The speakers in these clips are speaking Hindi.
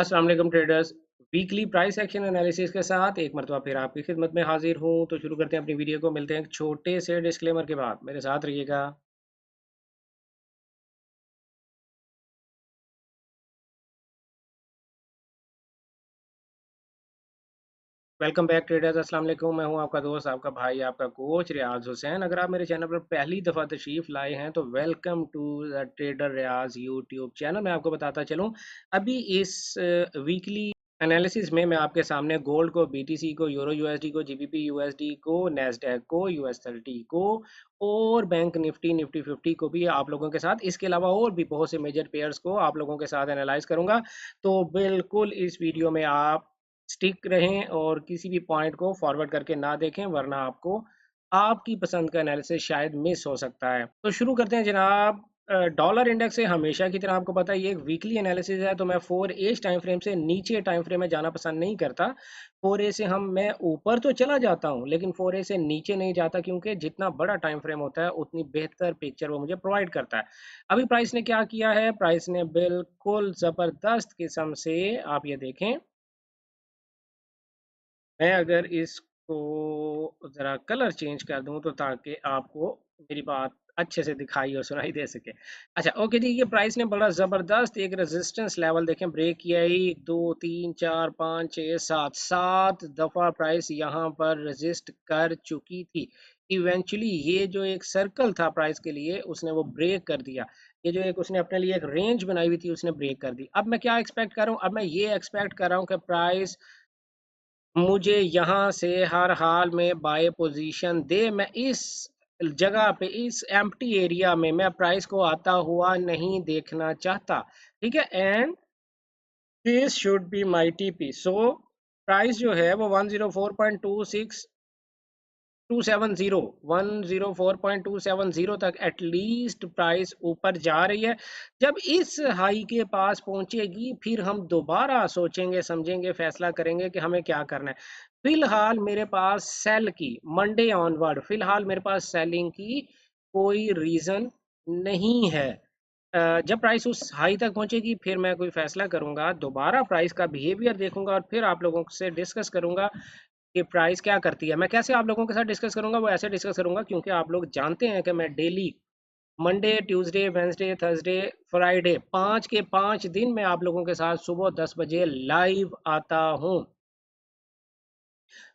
अस्सलाम वालेकुम traders. Weekly price action analysis के साथ एक मरतबा फिर आपकी खिदमत में हाजिर हूँ। तो शुरू करते हैं अपनी वीडियो को। मिलते हैं एक छोटे से डिस्क्लेमर के बाद। मेरे साथ रहिएगा। Welcome back traders. अस्सलाम वालेकुम। मैं हूँ आपका दोस्त, आपका भाई, आपका कोच रियाज हुसैन। अगर आप मेरे चैनल पर पहली दफ़ा तशरीफ़ लाए हैं तो welcome to the trader Riyaz YouTube channel. मैं आपको बताता चलूँ, अभी इस वीकली एनालिसिस में मैं आपके सामने गोल्ड को, बीटीसी को, यूरो यूएसडी को, जीबीपी यूएसडी को, नेस्डैक को, यूएस 30 को और बैंक निफ्टी, निफ्टी 50 को भी आप लोगों के साथ, इसके अलावा और भी बहुत से मेजर पेयर्स को आप लोगों के साथ एनालाइज करूंगा। तो बिल्कुल इस वीडियो में आप स्टिक रहें और किसी भी पॉइंट को फॉरवर्ड करके ना देखें, वरना आपको आपकी पसंद का एनालिसिस शायद मिस हो सकता है। तो शुरू करते हैं जनाब। डॉलर इंडेक्स से हमेशा की तरह आपको पता है ये एक वीकली एनालिसिस है, तो मैं 4 टाइम फ्रेम से नीचे टाइम फ्रेम में जाना पसंद नहीं करता। 4 से मैं ऊपर तो चला जाता हूं, लेकिन 4 से नीचे नहीं जाता, क्योंकि जितना बड़ा टाइम फ्रेम होता है उतनी बेहतर पिक्चर वो मुझे प्रोवाइड करता है। अभी प्राइस ने क्या किया है? प्राइस ने बिल्कुल जबरदस्त किस्म से, आप ये देखें, मैं अगर इसको ज़रा कलर चेंज कर दूं तो ताकि आपको मेरी बात अच्छे से दिखाई और सुनाई दे सके। अच्छा, ओके जी। ये प्राइस ने बड़ा ज़बरदस्त एक रेजिस्टेंस लेवल देखें ब्रेक किया है। 1 2 3 4 5 6 7 7 दफ़ा प्राइस यहाँ पर रेजिस्ट कर चुकी थी। इवेंचुअली ये जो एक सर्कल था प्राइस के लिए, उसने वो ब्रेक कर दिया। ये जो एक उसने अपने लिए एक रेंज बनाई हुई थी, उसने ब्रेक कर दी। अब मैं क्या एक्सपेक्ट कर रहा हूँ? अब मैं ये एक्सपेक्ट कर रहा हूँ कि प्राइस मुझे यहाँ से हर हाल में बाय पोजीशन दे। मैं इस जगह पे, इस एम्प्टी एरिया में मैं प्राइस को आता हुआ नहीं देखना चाहता। ठीक है, and this should be my TP. So price जो है वो 104.270 104.270 तक एटलीस्ट प्राइस ऊपर जा रही है। जब इस हाई के पास पहुंचेगी फिर हम दोबारा सोचेंगे, समझेंगे, फैसला करेंगे कि हमें क्या करना है। फिलहाल मेरे पास सेल की, मंडे ऑनवर्ड फिलहाल मेरे पास सेलिंग की कोई रीजन नहीं है। जब प्राइस उस हाई तक पहुंचेगी फिर मैं कोई फैसला करूंगा, दोबारा प्राइस का बिहेवियर देखूंगा और फिर आप लोगों से डिस्कस करूंगा कि प्राइस क्या करती है। मैं कैसे आप लोगों के साथ डिस्कस करूंगा? वो ऐसे डिस्कस करूंगा क्योंकि आप लोग जानते हैं कि मैं daily Monday, Tuesday, Wednesday, Thursday, Friday 5 के 5 दिन में आप लोगों के साथ सुबह 10 बजे लाइव आता हूं।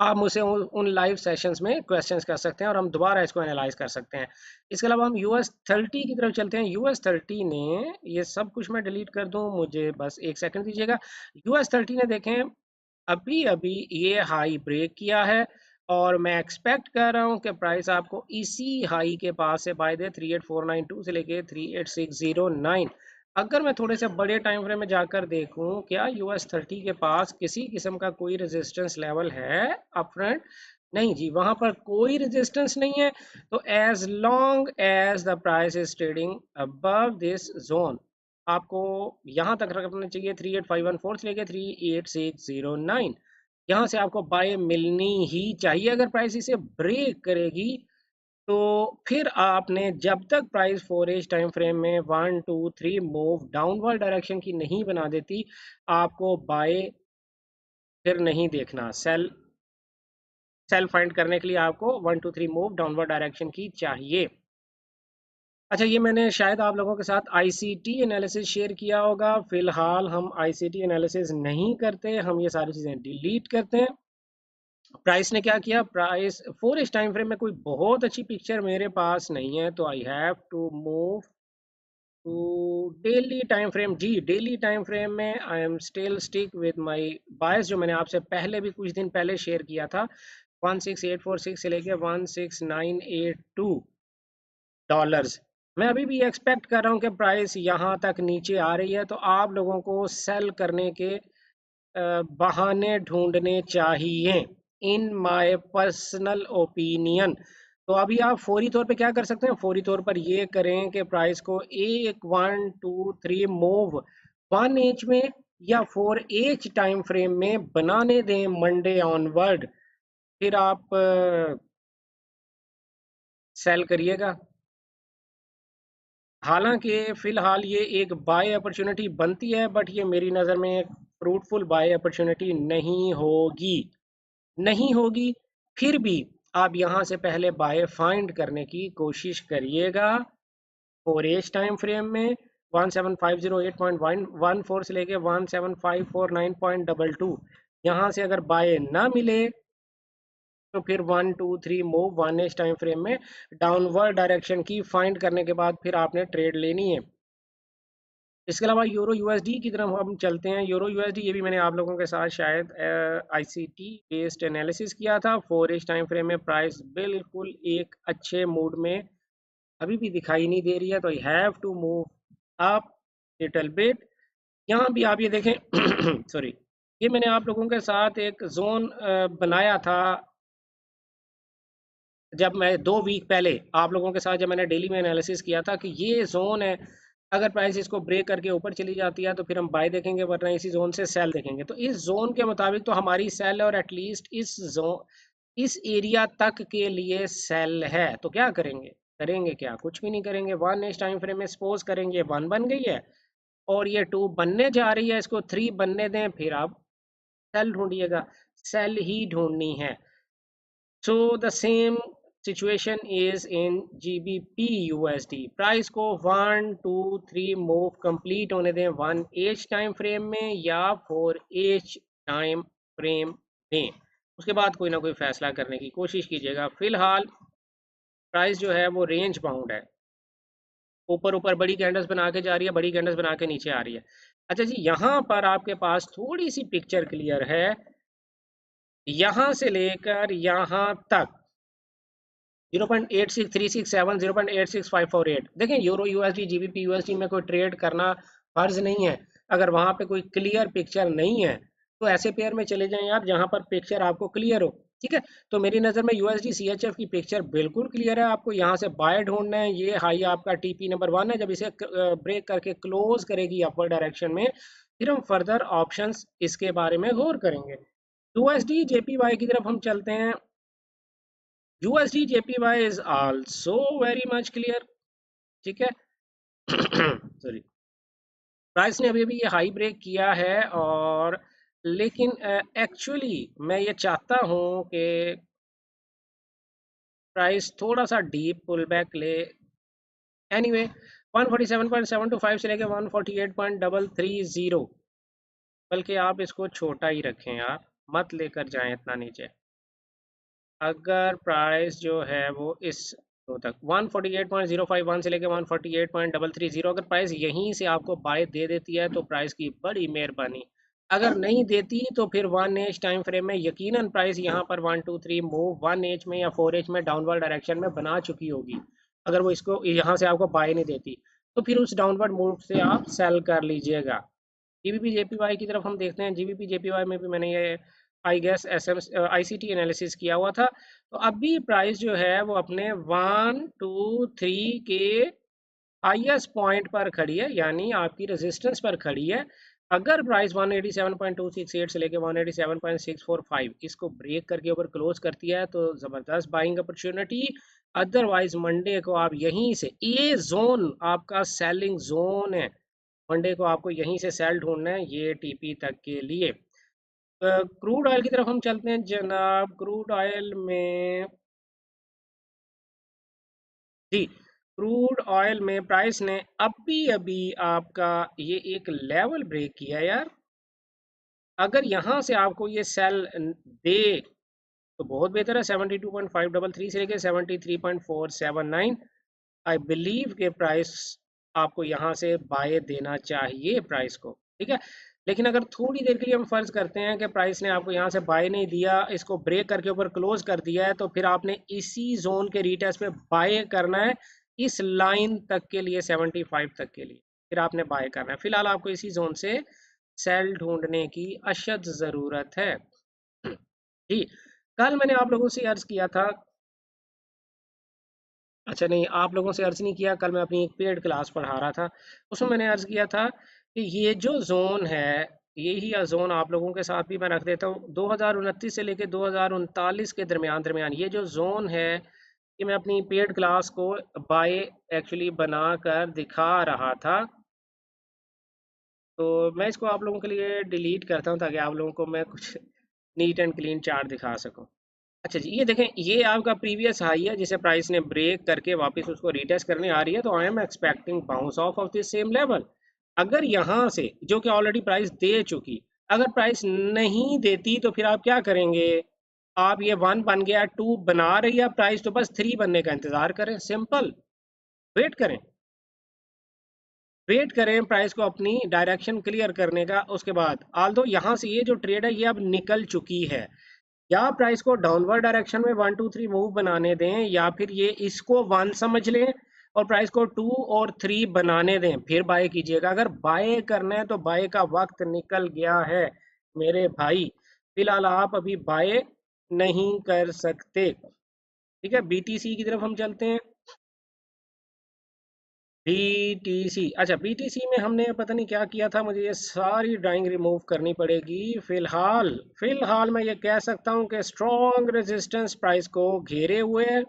आप मुझसे उन लाइव सेशंस में क्वेश्चंस कर सकते हैं और हम दोबारा इसको एनालाइज कर सकते हैं। इसके अलावा हम US 30 की तरफ चलते हैं। US 30 ने, ये सब कुछ मैं डिलीट कर दूं, मुझे बस एक सेकंड दीजिएगा। US 30 ने देखें अभी अभी ये हाई ब्रेक किया है और मैं एक्सपेक्ट कर रहा हूँ कि प्राइस आपको इसी हाई के पास से बाय दे, 38492 से लेके 38609। अगर मैं थोड़े से बड़े टाइम फ्रेम में जाकर देखूं, क्या US 30 के पास किसी किस्म का कोई रेजिस्टेंस लेवल है अप फ्रंट? नहीं जी, वहां पर कोई रेजिस्टेंस नहीं है। तो as long as the price is trading above this zone, आपको यहाँ तक रखना चाहिए 38514 से लेके 38609। यहाँ से आपको बाय मिलनी ही चाहिए। अगर प्राइस इसे ब्रेक करेगी तो फिर आपने, जब तक प्राइस 4 टाइम फ्रेम में 1 2 3 मूव डाउनवर्ड डायरेक्शन की नहीं बना देती, आपको बाय फिर नहीं देखना। सेल सेल फाइंड करने के लिए आपको 1 2 3 मूव डाउनवर्ड डायरेक्शन की चाहिए। अच्छा, ये मैंने शायद आप लोगों के साथ आईसीटी एनालिसिस शेयर किया होगा। फिलहाल हम आईसीटी एनालिसिस नहीं करते, हम ये सारी चीज़ें डिलीट करते हैं। प्राइस ने क्या किया? प्राइस 4 टाइम फ्रेम में कोई बहुत अच्छी पिक्चर मेरे पास नहीं है, तो I have to move to daily time frame. जी, डेली टाइम फ्रेम में I am still stick with my bias, जो मैंने आपसे पहले भी कुछ दिन पहले शेयर किया था। 16846 से लेके 16982 डॉलर्स। मैं अभी भी एक्सपेक्ट कर रहा हूँ कि प्राइस यहाँ तक नीचे आ रही है, तो आप लोगों को सेल करने के बहाने ढूंढने चाहिए, इन माय पर्सनल ओपिनियन। तो अभी आप फौरी तौर पे क्या कर सकते हैं? फौरी तौर पर ये करें कि प्राइस को एक 1 2 3 मूव 1 एच में या 4 एच टाइम फ्रेम में बनाने दें मंडे ऑनवर्ड, फिर आप सेल करिएगा। हालांकि फिलहाल ये एक बाय अपॉर्चुनिटी बनती है, बट ये मेरी नज़र में फ्रूटफुल बाय अपॉर्चुनिटी नहीं होगी। फिर भी आप यहाँ से पहले बाय फाइंड करने की कोशिश करिएगा 4H टाइम फ्रेम में 17508.14 से लेके 17549.22। यहाँ से अगर बाय ना मिले तो फिर 1 2 3 मूव 1H टाइम फ्रेम में डाउनवर्ड डायरेक्शन की फाइंड करने के बाद फिर आपने ट्रेड लेनी है। इसके अलावा यूरो यूएसडी की तरफ हम चलते हैं। यूरो यूएसडी ये भी मैंने आप लोगों के साथ शायद आईसीटी बेस्ड एनालिसिस किया था। 4H टाइम फ्रेम में प्राइस बिल्कुल एक अच्छे मूड में अभी भी दिखाई नहीं दे रही है, तो I have to move up little bit. यहाँ भी आप ये देखें सॉरी, ये मैंने आप लोगों के साथ एक जोन बनाया था जब मैं 2 वीक पहले आप लोगों के साथ जब मैंने डेली में एनालिसिस किया था कि ये जोन है, अगर प्राइस इसको ब्रेक करके ऊपर चली जाती है तो फिर हम बाय देखेंगे, वरना इसी जोन से सेल देखेंगे। तो इस जोन के मुताबिक तो हमारी सेल है और एटलीस्ट इस एरिया तक के लिए सेल है। तो क्या करेंगे, क्या, कुछ भी नहीं करेंगे। 1H टाइम फ्रेम में सपोज करेंगे 1 बन गई है और ये 2 बनने जा रही है, इसको 3 बनने दें, फिर आप सेल ढूंढिएगा, सेल ही ढूंढनी है। So the same situation is in GBP USD। Price को 1 2 3 मूव कंप्लीट होने दें 1H टाइम फ्रेम में या 4H टाइम फ्रेम में, उसके बाद कोई ना कोई फैसला करने की कोशिश कीजिएगा। फिलहाल प्राइस जो है वो रेंज बाउंड है, ऊपर ऊपर बड़ी कैंडल्स बना के जा रही है, बड़ी कैंडल्स बना के नीचे आ रही है। अच्छा जी, यहाँ पर आपके पास थोड़ी सी पिक्चर क्लियर है, यहाँ से लेकर यहाँ तक 0.86367 0.86548। देखें यूरो यूएसडी जीबीपी यूएसडी में कोई ट्रेड करना फर्ज नहीं है। अगर वहां पे कोई क्लियर पिक्चर नहीं है तो ऐसे पेयर में चले जाएं आप जहां पर पिक्चर आपको क्लियर हो। ठीक है, तो मेरी नज़र में यूएसडी सीएचएफ की पिक्चर बिल्कुल क्लियर है। आपको यहाँ से बाय ढूंढना है। ये हाई आपका टीपी नंबर 1 है, जब इसे ब्रेक करके क्लोज करेगी अपवर्ड डायरेक्शन में, फिर हम फर्दर ऑप्शंस इसके बारे में गौर करेंगे। यूएसडी जेपीवाई की तरफ हम चलते हैं। USD JPY is also very much clear। ठीक है सॉरी, प्राइस ने अभी अभी ये हाई ब्रेक किया है, और लेकिन एक्चुअली मैं ये चाहता हूँ कि प्राइस थोड़ा सा डीप पुल बैक ले। एनीवे 147.725 से लेके 148.330, बल्कि आप इसको छोटा ही रखें यार, मत लेकर जाएं इतना नीचे। अगर प्राइस जो है वो इस तो तक 148.051 से लेकर 148.330, अगर प्राइस यहीं से आपको बाय दे देती है तो प्राइस की बड़ी मेहरबानी। अगर नहीं देती तो फिर 1H टाइम फ्रेम में यकीनन प्राइस यहाँ पर 1 2 3 मूव 1H में या 4H में डाउनवर्ड डायरेक्शन में बना चुकी होगी। अगर वो इसको यहाँ से आपको बाय नहीं देती तो फिर उस डाउनवर्ड मूव से आप सेल कर लीजिएगा। जीबीपी जेपीवाई की तरफ हम देखते हैं। जीबीपी जेपीवाई में भी मैंने ये आई गेस आईसीटी एनालिसिस किया हुआ था। तो अभी प्राइस जो है वो अपने 1 2 3 के हाईएस्ट पॉइंट पर खड़ी है, यानी आपकी रेजिस्टेंस पर खड़ी है। अगर प्राइस 187.268 से लेके 187.645 इसको ब्रेक करके ऊपर क्लोज करती है तो ज़बरदस्त बाइंग अपॉर्चुनिटी। अदरवाइज मंडे को आप यहीं से, ये जोन आपका सेलिंग जोन है, मंडे को आपको यहीं से सेल ढूंढना है ये टीपी तक के लिए। क्रूड ऑयल की तरफ हम चलते हैं जनाब। क्रूड ऑयल में जी, क्रूड ऑयल में प्राइस ने अभी अभी आपका ये एक लेवल ब्रेक किया है यार। अगर यहाँ से आपको ये सेल दे तो बहुत बेहतर है। 72.533 से लेके 73.479 आई बिलीव के प्राइस आपको यहाँ से बाय देना चाहिए प्राइस को। ठीक है, लेकिन अगर थोड़ी देर के लिए हम फर्ज करते हैं कि प्राइस ने आपको यहाँ से बाय नहीं दिया, इसको ब्रेक करके ऊपर क्लोज कर दिया है, तो फिर आपने इसी जोन के रीटेस्ट में बाय करना है, इस लाइन तक के लिए 75 तक के लिए फिर आपने बाय करना है। फिलहाल आपको इसी जोन से सेल ढूंढने की अशद ज़रूरत है। जी, कल मैंने आप लोगों से अर्ज किया था, अच्छा नहीं, आप लोगों से अर्ज नहीं किया, कल मैं अपनी एक पेड क्लास पढ़ा रहा था, उसमें मैंने अर्ज किया था कि ये जो जोन है, यही जोन आप लोगों के साथ भी मैं रख देता हूँ। 2029 से लेके 2039 के दरमियान दरमियान ये जो जोन है, कि मैं अपनी पेड क्लास को बाय एक्चुअली बना कर दिखा रहा था। तो मैं इसको आप लोगों के लिए डिलीट करता हूँ ताकि आप लोगों को मैं कुछ नीट एंड क्लीन चार्ट दिखा सकूँ। अच्छा जी, ये देखें, ये आपका प्रीवियस हाई है जिसे प्राइस ने ब्रेक करके वापस उसको रीटेस्ट करने आ रही है, तो I am expecting bounce off this same level. अगर यहाँ से, जो कि ऑलरेडी प्राइस दे चुकी, अगर प्राइस नहीं देती तो फिर आप क्या करेंगे? आप ये 1 बन गया, 2 बना रही है प्राइस, तो बस 3 बनने का इंतजार करें, सिंपल। वेट करें, वेट करें प्राइस को अपनी डायरेक्शन क्लियर करने का। उसके बाद आल्दो यहाँ से ये जो ट्रेड है ये अब निकल चुकी है, या प्राइस को डाउनवर्ड डायरेक्शन में 1 2 3 मूव बनाने दें, या फिर ये इसको 1 समझ लें और प्राइस को 2 और 3 बनाने दें, फिर बाय कीजिएगा। अगर बाय करना है तो बाय का वक्त निकल गया है मेरे भाई, फिलहाल आप अभी बाय नहीं कर सकते। ठीक है, बीटीसी की तरफ हम चलते हैं। बीटीसी, अच्छा बीटीसी में हमने पता नहीं क्या किया था, मुझे ये सारी ड्राइंग रिमूव करनी पड़ेगी। फिलहाल फिलहाल मैं ये कह सकता हूँ कि स्ट्रॉन्ग रेजिस्टेंस प्राइस को घेरे हुए है।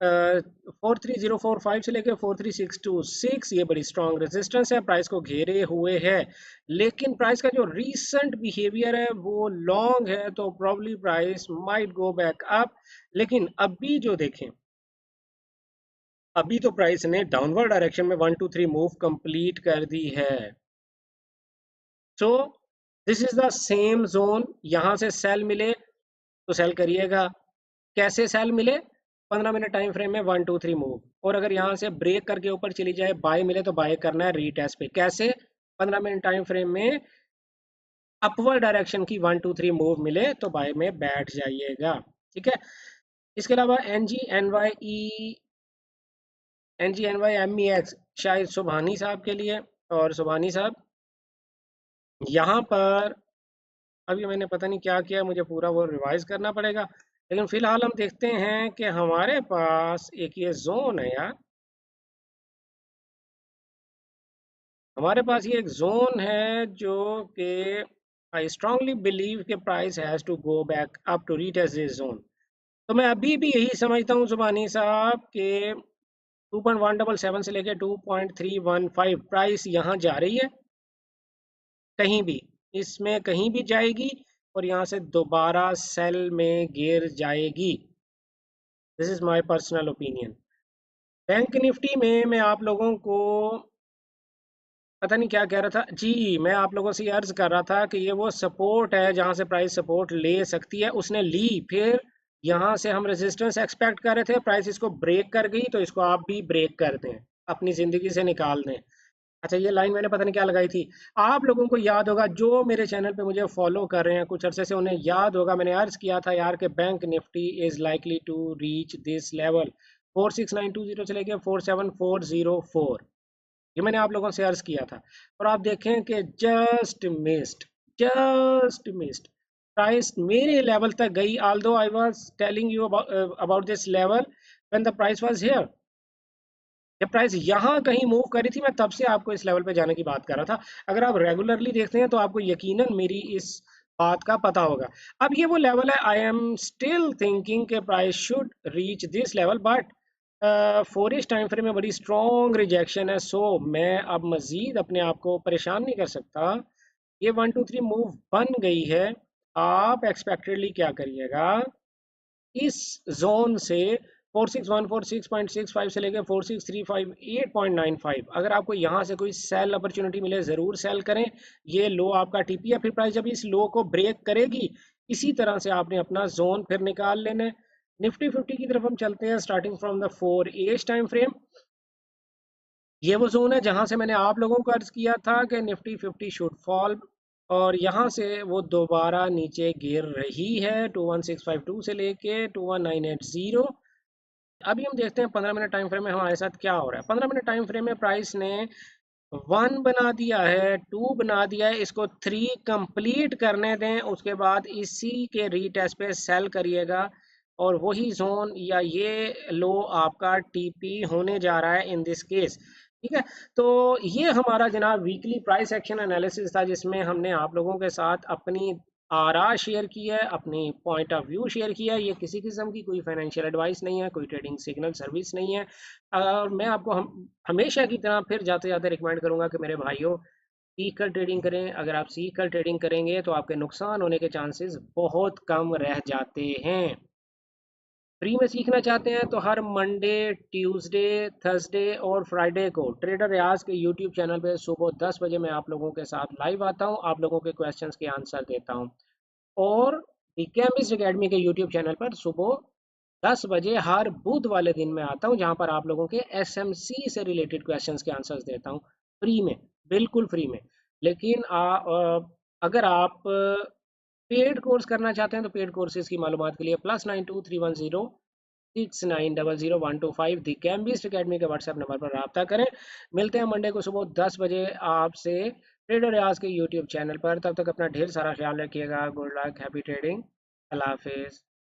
43045 से लेकर 43626, ये बड़ी स्ट्रॉन्ग रेजिस्टेंस है, प्राइस को घेरे हुए है। लेकिन प्राइस का जो रीसेंट बिहेवियर है वो लॉन्ग है, तो probably price might go back up. लेकिन अभी जो देखें, अभी तो प्राइस ने डाउनवर्ड डायरेक्शन में 1 2 3 मूव कंप्लीट कर दी है। So this is the same zone, यहाँ से सेल मिले तो सेल करिएगा। कैसे सेल मिले? 15 मिनट टाइम फ्रेम में 1 2 3 मूव, और अगर यहाँ से ब्रेक करके ऊपर चली जाए, बाय मिले तो बाय करना है रीटेस्ट पे। कैसे? 15 मिनट टाइम फ्रेम में अपवर्ड डायरेक्शन की 1 2 3 मूव मिले तो बाय में बैठ जाइएगा। ठीक है, इसके अलावा NGNYMEX शायद सुबहानी साहब के लिए। और सुबहानी साहब यहाँ पर, अभी मैंने पता नहीं क्या किया, मुझे पूरा वो रिवाइज करना पड़ेगा। लेकिन फिलहाल हम देखते हैं कि हमारे पास एक ये जोन है यार, हमारे पास ये एक जोन है जो कि आई स्ट्रांगली बिलीव के price has to go back up to retest this zone. तो मैं अभी भी यही समझता हूँ सुबहानी साहब के 2.177 से लेके 2.315 प्राइस यहाँ जा रही है, कहीं भी, इसमें कहीं भी जाएगी और यहाँ से दोबारा सेल में गिर जाएगी। This is my personal opinion. Bank Nifty में मैं आप लोगों को पता नहीं क्या कह रहा था जी, मैं आप लोगों से ये अर्ज कर रहा था कि ये वो सपोर्ट है जहां से प्राइस सपोर्ट ले सकती है, उसने ली, फिर यहाँ से हम रेजिस्टेंस एक्सपेक्ट कर रहे थे, प्राइस इसको ब्रेक कर गई, तो इसको आप भी ब्रेक कर दें, अपनी ज़िंदगी से निकाल दें। अच्छा, ये लाइन मैंने पता नहीं क्या लगाई थी, आप लोगों को याद होगा, जो मेरे चैनल पे मुझे फॉलो कर रहे हैं कुछ अरसे से, उन्हें याद होगा मैंने अर्ज किया था यार कि bank Nifty is likely to reach this level 46920 से लेके 47404। ये मैंने आप लोगों से अर्ज किया था, और आप देखें कि जस्ट मिस्ड प्राइस मेरे लेवल तक गई, although I was telling you about this level when the price was here. जब प्राइस यहाँ कहीं मूव करी थी, मैं तब से आपको इस लेवल पे जाने की बात कर रहा था। अगर आप रेगुलरली देखते हैं तो आपको यकीनन मेरी इस बात का पता होगा। अब ये वो लेवल है, आई एम स्टिल थिंकिंग के price should reach this level, but 4 time frame में बड़ी स्ट्रॉन्ग रिजेक्शन है, सो मैं अब मजीद अपने आप को परेशान नहीं कर सकता। ये 1 2 3 मूव बन गई है, आप एक्सपेक्टेडली क्या करिएगा, इस जोन से 46146.65 से लेकर 46358.95, अगर आपको यहाँ से कोई सेल अपॉर्चुनिटी मिले ज़रूर सेल करें। ये लो आपका टीपी है, फिर प्राइस जब इस लो को ब्रेक करेगी, इसी तरह से आपने अपना जोन फिर निकाल लेना है। निफ्टी 50 की तरफ हम चलते हैं, starting from the 4 time frame. ये वो जोन है जहां से मैंने आप लोगों को अर्ज किया था कि निफ्टी 50 शुड फॉल, और यहाँ से वो दोबारा नीचे गिर रही है 21652 से लेके 21980। अभी हम देखते हैं 15 मिनट टाइम फ्रेम में हमारे साथ क्या हो रहा है। 15 मिनट टाइम फ्रेम में प्राइस ने 1 बना दिया है, 2 बना दिया है, इसको 3 कंप्लीट करने दें, उसके बाद इसी के रीटेस्ट पे सेल करिएगा, और वही जोन या ये लो आपका टीपी होने जा रहा है इन दिस केस। ठीक है, तो ये हमारा जनाब वीकली प्राइस एक्शन एनालिसिस था, जिसमें हमने आप लोगों के साथ अपनी आरा शेयर की है, अपनी पॉइंट ऑफ व्यू शेयर किया है। ये किसी किस्म की कोई फाइनेंशियल एडवाइस नहीं है, कोई ट्रेडिंग सिग्नल सर्विस नहीं है। और मैं आपको हमेशा की तरह फिर जाते जाते रिकमेंड करूंगा कि मेरे भाइयों, सीख कर ट्रेडिंग करें। अगर आप सीख कर ट्रेडिंग करेंगे तो आपके नुकसान होने के चांसेस बहुत कम रह जाते हैं। फ्री में सीखना चाहते हैं तो हर मंडे, ट्यूसडे, थर्सडे और फ्राइडे को ट्रेडर रियाज के यूट्यूब चैनल पे सुबह 10 बजे मैं आप लोगों के साथ लाइव आता हूं, आप लोगों के क्वेश्चंस के आंसर देता हूं। और द केमिस्ट एकेडमी के यूट्यूब चैनल पर सुबह 10 बजे हर बुध वाले दिन मैं आता हूं, जहां पर आप लोगों के एसएमसी से रिलेटेड क्वेश्चंस के आंसर्स देता हूं, फ्री में, बिल्कुल फ्री में। लेकिन अगर आप पेड कोर्स करना चाहते हैं तो पेड कोर्सेज की मालूमात के लिए +923106900125 दी कैम्बिस्ट अकेडमी के व्हाट्सएप नंबर पर रब्ता करें। मिलते हैं मंडे को सुबह 10 बजे आपसे ट्रेडर रियाज के यूट्यूब चैनल पर। तब तक अपना ढेर सारा ख्याल रखिएगा। गुड लक, हैप्पी ट्रेडिंग, अल्लाह हाफिज़।